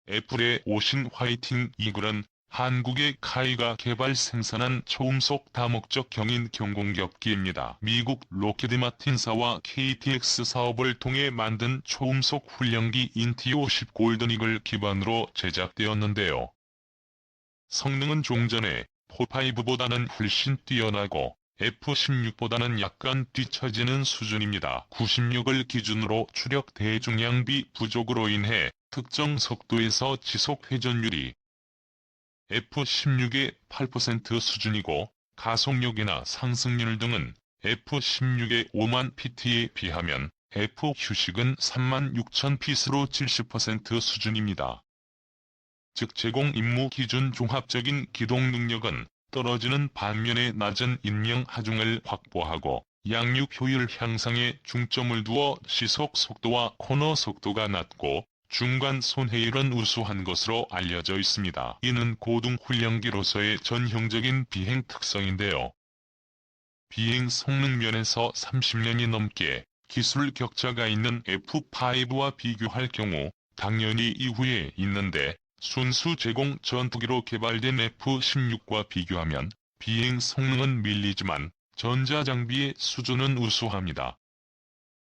애플의 오신 화이팅 이글은 한국의 카이가 개발 생산한 초음속 다목적 경인 경공격기입니다. 미국 로키드 마틴사와 KTX 사업을 통해 만든 초음속 훈련기 인티-50 골든 이글 기반으로 제작되었는데요. 성능은 종전의 포5보다는 훨씬 뛰어나고 F-16보다는 약간 뒤처지는 수준입니다. 96을 기준으로 추력 대중량비 부족으로 인해 특정 속도에서 지속 회전율이 F-16의 8% 수준이고 가속력이나 상승률 등은 F-16의 5만 PT에 비하면 F-휴식은 36,000 핏으로 70% 수준입니다. 즉 제공 임무 기준 종합적인 기동 능력은 떨어지는 반면에 낮은 인명 하중을 확보하고 양육 효율 향상에 중점을 두어 시속 속도와 코너 속도가 낮고 중간 손해율은 우수한 것으로 알려져 있습니다. 이는 고등 훈련기로서의 전형적인 비행 특성인데요. 비행 성능 면에서 30년이 넘게 기술 격차가 있는 F5와 비교할 경우 당연히 이후에 있는데 순수 제공 전투기로 개발된 F-16과 비교하면 비행 성능은 밀리지만 전자장비의 수준은 우수합니다.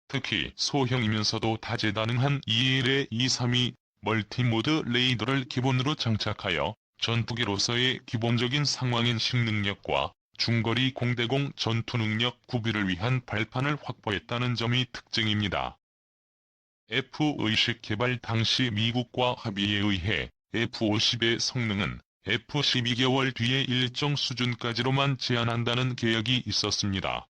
특히 소형이면서도 다재다능한 ELA-232 멀티모드 레이더를 기본으로 장착하여 전투기로서의 기본적인 상황인식 능력과 중거리 공대공 전투 능력 구비를 위한 발판을 확보했다는 점이 특징입니다. F-의식 개발 당시 미국과 합의에 의해 F-50의 성능은 F-12개월 뒤에 일정 수준까지로만 제한한다는 계약이 있었습니다.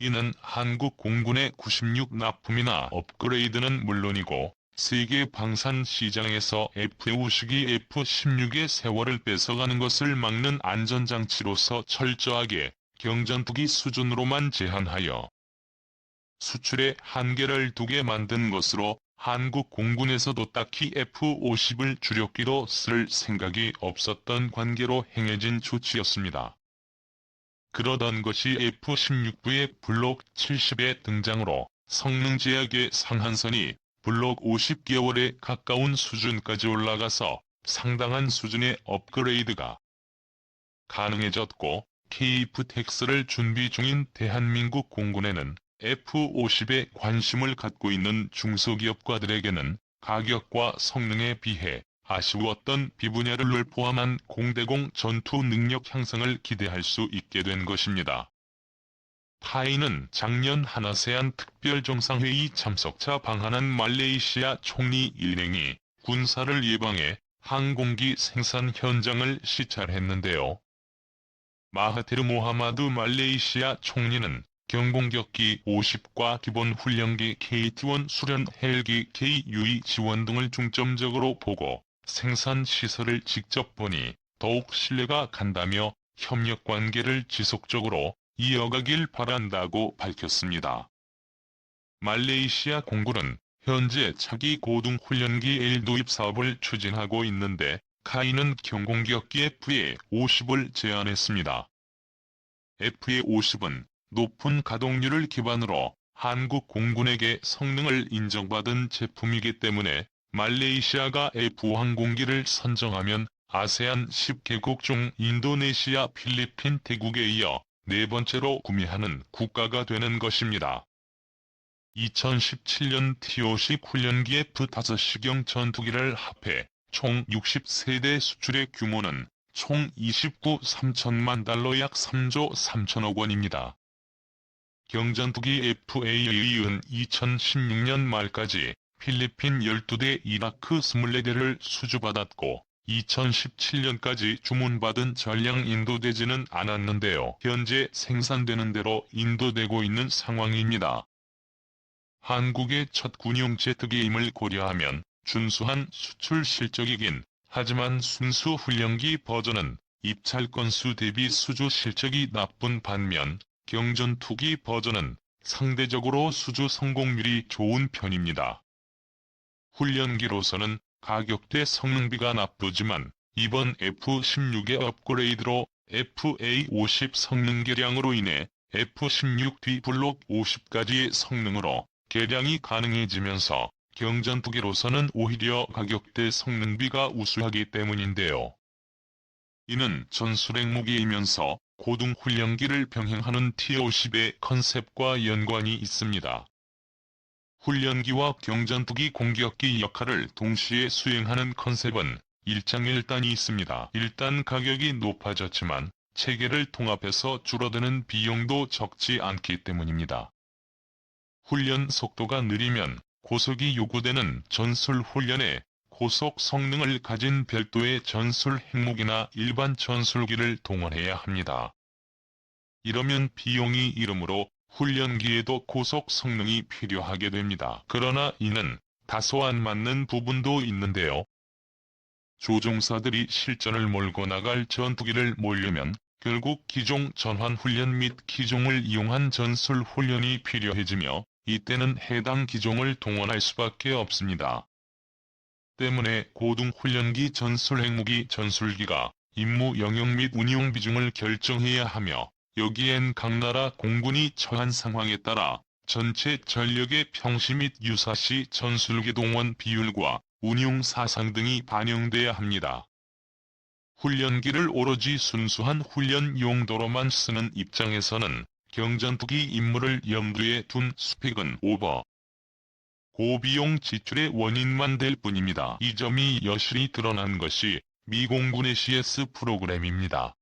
이는 한국 공군의 96 납품이나 업그레이드는 물론이고 세계 방산 시장에서 F-50이 F-16의 세월을 뺏어가는 것을 막는 안전장치로서 철저하게 경전투기 수준으로만 제한하여 수출의 한계를 두게 만든 것으로 한국 공군에서도 딱히 F-50을 주력기로 쓸 생각이 없었던 관계로 행해진 조치였습니다. 그러던 것이 F-16부의 블록 70의 등장으로 성능 제약의 상한선이 블록 50개월에 가까운 수준까지 올라가서 상당한 수준의 업그레이드가 가능해졌고 KF-TEX를 준비 중인 대한민국 공군에는 F-50에 관심을 갖고 있는 중소기업가들에게는 가격과 성능에 비해 아쉬웠던 비분야를 포함한 공대공 전투 능력 향상을 기대할 수 있게 된 것입니다. 타이는 작년 한아세안 특별정상회의 참석차 방한한 말레이시아 총리 일행이 군사를 예방해 항공기 생산 현장을 시찰했는데요. 마하티르 모하마드 말레이시아 총리는 경공격기 50과 기본 훈련기 KT-1 수련 헬기 KUE 지원 등을 중점적으로 보고 생산 시설을 직접 보니 더욱 신뢰가 간다며 협력 관계를 지속적으로 이어가길 바란다고 밝혔습니다. 말레이시아 공군은 현재 차기 고등 훈련기 L 도입 사업을 추진하고 있는데 카이는 경공격기 FA-50을 제안했습니다. FA-50은 높은 가동률을 기반으로 한국 공군에게 성능을 인정받은 제품이기 때문에 말레이시아가 F-항공기를 선정하면 아세안 10개국 중 인도네시아, 필리핀, 태국에 이어 네 번째로 구매하는 국가가 되는 것입니다. 2017년 T-50 훈련기 F-5시경 전투기를 합해 총 60세대 수출의 규모는 총 29 3천만 달러 약 3조 3천억 원입니다. 경전투기 FA-은 2016년 말까지 필리핀 12대, 이라크 24대를 수주받았고 2017년까지 주문받은 전량 인도되지는 않았는데요. 현재 생산되는 대로 인도되고 있는 상황입니다. 한국의 첫 군용 제트기임을 고려하면 준수한 수출 실적이긴 하지만 순수 훈련기 버전은 입찰 건수 대비 수주 실적이 나쁜 반면 경전투기 버전은 상대적으로 수주 성공률이 좋은 편입니다. 훈련기로서는 가격대 성능비가 나쁘지만 이번 F-16의 업그레이드로 FA-50 성능 개량으로 인해 F-16 뒤 블록 50까지의 성능으로 개량이 가능해지면서 경전투기로서는 오히려 가격대 성능비가 우수하기 때문인데요. 이는 전술핵무기이면서 고등훈련기를 병행하는 T-50의 컨셉과 연관이 있습니다. 훈련기와 경전투기 공격기 역할을 동시에 수행하는 컨셉은 일장일단이 있습니다. 일단 가격이 높아졌지만 체계를 통합해서 줄어드는 비용도 적지 않기 때문입니다. 훈련 속도가 느리면 고속이 요구되는 전술훈련에 고속 성능을 가진 별도의 전술 핵무기나 일반 전술기를 동원해야 합니다. 이러면 비용이 이르므로 훈련기에도 고속 성능이 필요하게 됩니다. 그러나 이는 다소 안 맞는 부분도 있는데요. 조종사들이 실전을 몰고 나갈 전투기를 몰려면 결국 기종 전환 훈련 및 기종을 이용한 전술 훈련이 필요해지며 이때는 해당 기종을 동원할 수밖에 없습니다. 때문에 고등훈련기 전술 핵무기 전술기가 임무 영역 및 운용 비중을 결정해야 하며 여기엔 각 나라 공군이 처한 상황에 따라 전체 전력의 평시 및 유사시 전술기 동원 비율과 운용 사상 등이 반영돼야 합니다. 훈련기를 오로지 순수한 훈련 용도로만 쓰는 입장에서는 경전투기 임무를 염두에 둔 스펙은 오버, 고비용 지출의 원인만 될 뿐입니다. 이 점이 여실히 드러난 것이 미공군의 CS 프로그램입니다.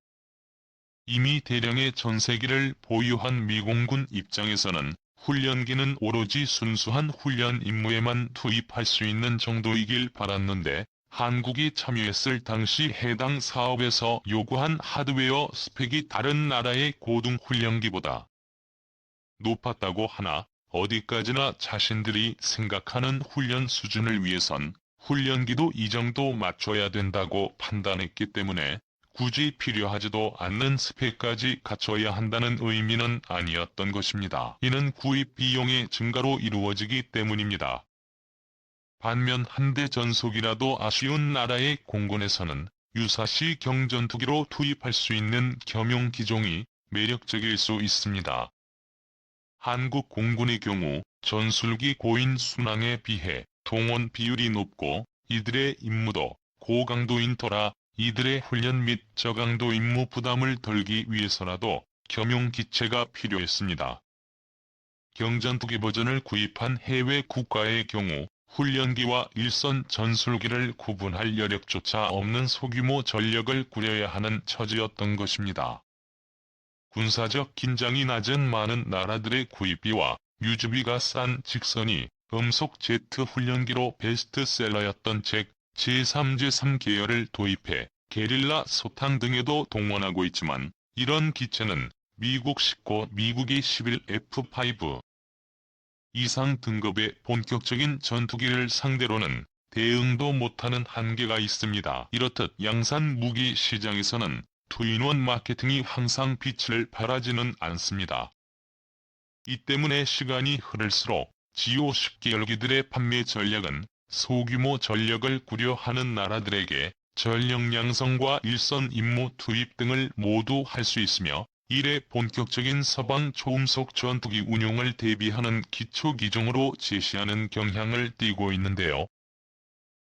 이미 대량의 전세기를 보유한 미공군 입장에서는 훈련기는 오로지 순수한 훈련 임무에만 투입할 수 있는 정도이길 바랐는데 한국이 참여했을 당시 해당 사업에서 요구한 하드웨어 스펙이 다른 나라의 고등훈련기보다 높았다고 하나 어디까지나 자신들이 생각하는 훈련 수준을 위해선 훈련기도 이 정도 맞춰야 된다고 판단했기 때문에 굳이 필요하지도 않는 스펙까지 갖춰야 한다는 의미는 아니었던 것입니다. 이는 구입 비용의 증가로 이루어지기 때문입니다. 반면 한 대 전속이라도 아쉬운 나라의 공군에서는 유사시 경전투기로 투입할 수 있는 겸용 기종이 매력적일 수 있습니다. 한국 공군의 경우 전술기 고인 순항에 비해 동원 비율이 높고 이들의 임무도 고강도인 터라 이들의 훈련 및 저강도 임무 부담을 덜기 위해서라도 겸용 기체가 필요했습니다. 경전투기 버전을 구입한 해외 국가의 경우 훈련기와 일선 전술기를 구분할 여력조차 없는 소규모 전력을 꾸려야 하는 처지였던 것입니다. 군사적 긴장이 낮은 많은 나라들의 구입비와 유지비가 싼 직선이 음속 제트 훈련기로 베스트셀러였던 제3, 제3 계열을 도입해 게릴라 소탕 등에도 동원하고 있지만 이런 기체는 미국 19, 미국이 11F5 이상 등급의 본격적인 전투기를 상대로는 대응도 못하는 한계가 있습니다. 이렇듯 양산 무기 시장에서는 투인원 마케팅이 항상 빛을 발하지는 않습니다. 이 때문에 시간이 흐를수록 G50 계열기들의 판매 전략은 소규모 전력을 꾸려하는 나라들에게 전력 양성과 일선 임무 투입 등을 모두 할 수 있으며 이래 본격적인 서방 초음속 전투기 운용을 대비하는 기초 기종으로 제시하는 경향을 띠고 있는데요.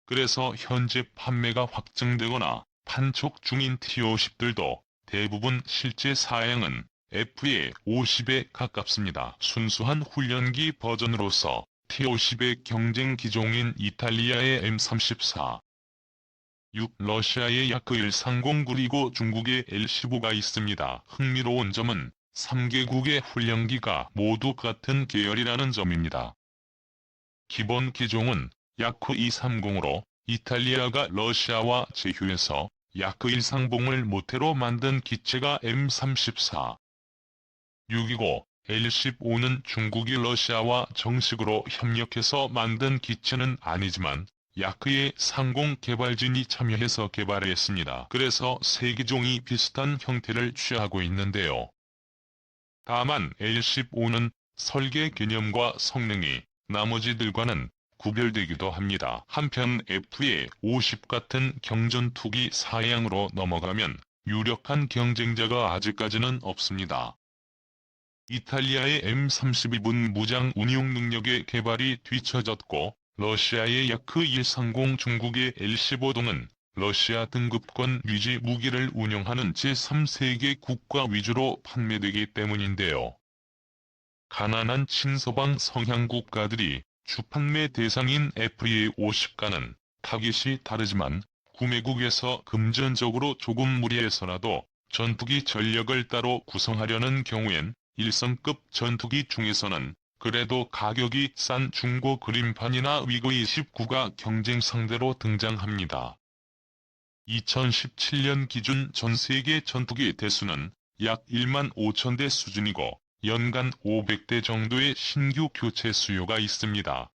그래서 현재 판매가 확정되거나 판촉 중인 T-50들도 대부분 실제 사양은 FA-50에 가깝습니다. 순수한 훈련기 버전으로서 T-50의 경쟁 기종인 이탈리아의 M34, 6. 러시아의 야크-130 그리고 중국의 L-15가 있습니다. 흥미로운 점은 3개국의 훈련기가 모두 같은 계열이라는 점입니다. 기본 기종은 야크-230으로 이탈리아가 러시아와 제휴해서 야크-130을 모태로 만든 기체가 M34, 6이고 L-15는 중국이 러시아와 정식으로 협력해서 만든 기체는 아니지만 야크의 상공 개발진이 참여해서 개발했습니다. 그래서 세 기종이 비슷한 형태를 취하고 있는데요. 다만 L-15는 설계 개념과 성능이 나머지들과는 구별되기도 합니다. 한편 FA-50 같은 경전투기 사양으로 넘어가면 유력한 경쟁자가 아직까지는 없습니다. 이탈리아의 M32분 무장 운용 능력의 개발이 뒤처졌고 러시아의 야크-130, 중국의 L-15등은 러시아 등급권 유지 무기를 운용하는 제3세계 국가 위주로 판매되기 때문인데요. 가난한 친서방 성향 국가들이 주판매 대상인 FA-50가는 타깃이 다르지만 구매국에서 금전적으로 조금 무리해서라도 전투기 전력을 따로 구성하려는 경우엔 일성급 전투기 중에서는 그래도 가격이 싼 중고 그림판이나 위그-29가 경쟁 상대로 등장합니다. 2017년 기준 전세계 전투기 대수는 약 1만 5천 대 수준이고 연간 500대 정도의 신규 교체 수요가 있습니다.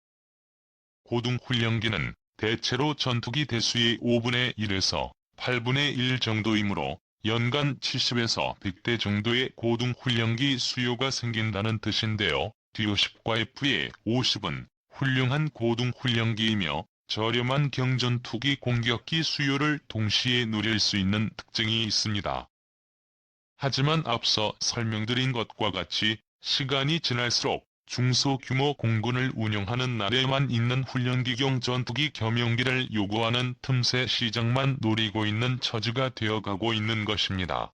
고등훈련기는 대체로 전투기 대수의 5분의 1에서 8분의 1 정도이므로 연간 70에서 100대 정도의 고등훈련기 수요가 생긴다는 뜻인데요. D-50과 FA-50은 훌륭한 고등훈련기이며 저렴한 경전투기 공격기 수요를 동시에 누릴 수 있는 특징이 있습니다. 하지만 앞서 설명드린 것과 같이 시간이 지날수록 중소규모 공군을 운영하는 나라에만 있는 훈련기경 전투기 겸용기를 요구하는 틈새 시장만 노리고 있는 처지가 되어가고 있는 것입니다.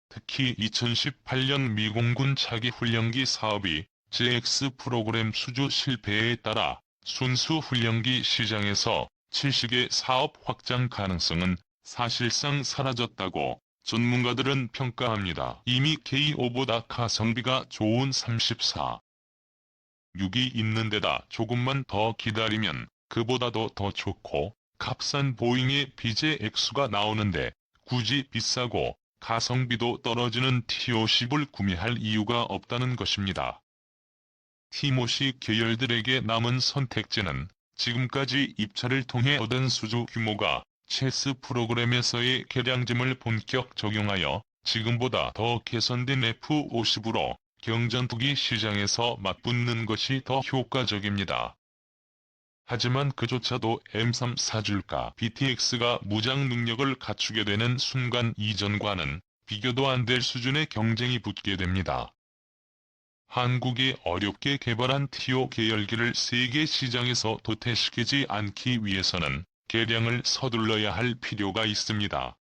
특히 2018년 미공군 차기 훈련기 사업이 JX 프로그램 수주 실패에 따라 순수 훈련기 시장에서 칠식의 사업 확장 가능성은 사실상 사라졌다고 전문가들은 평가합니다. 이미 KO보다 가성비가 좋은 34, 6이 있는 데다 조금만 더 기다리면 그보다도 더 좋고 값싼 보잉의 BJX가 나오는데 굳이 비싸고 가성비도 떨어지는 T-50을 구매할 이유가 없다는 것입니다. 티모시 계열들에게 남은 선택지는 지금까지 입찰을 통해 얻은 수주 규모가 체스 프로그램에서의 개량점을 본격 적용하여 지금보다 더 개선된 F-50으로 경전투기 시장에서 맞붙는 것이 더 효과적입니다. 하지만 그조차도 M3 사줄까 BTX가 무장 능력을 갖추게 되는 순간 이전과는 비교도 안 될 수준의 경쟁이 붙게 됩니다. 한국이 어렵게 개발한 TO 계열기를 세계 시장에서 도태시키지 않기 위해서는 개량을 서둘러야 할 필요가 있습니다.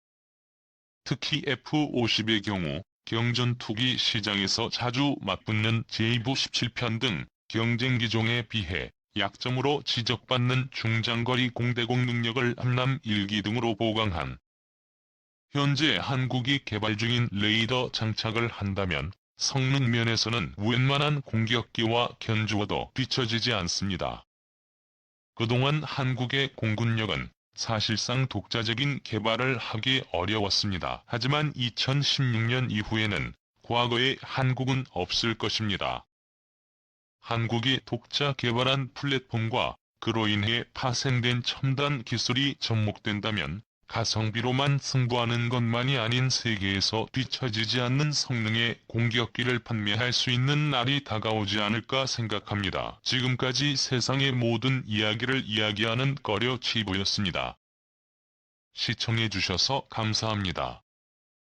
특히 F-50의 경우 경전투기 시장에서 자주 맞붙는 JV-17편 등 경쟁 기종에 비해 약점으로 지적받는 중장거리 공대공 능력을 함남 1기 등으로 보강한 현재 한국이 개발 중인 레이더 장착을 한다면 성능 면에서는 웬만한 공격기와 견주어도 뒤처지지 않습니다. 그동안 한국의 공군력은 사실상 독자적인 개발을 하기 어려웠습니다. 하지만 2016년 이후에는 과거의 한국은 없을 것입니다. 한국이 독자 개발한 플랫폼과 그로 인해 파생된 첨단 기술이 접목된다면 가성비로만 승부하는 것만이 아닌 세계에서 뒤처지지 않는 성능의 공격기를 판매할 수 있는 날이 다가오지 않을까 생각합니다. 지금까지 세상의 모든 이야기를 이야기하는 꺼려 치부였습니다. 시청해주셔서 감사합니다.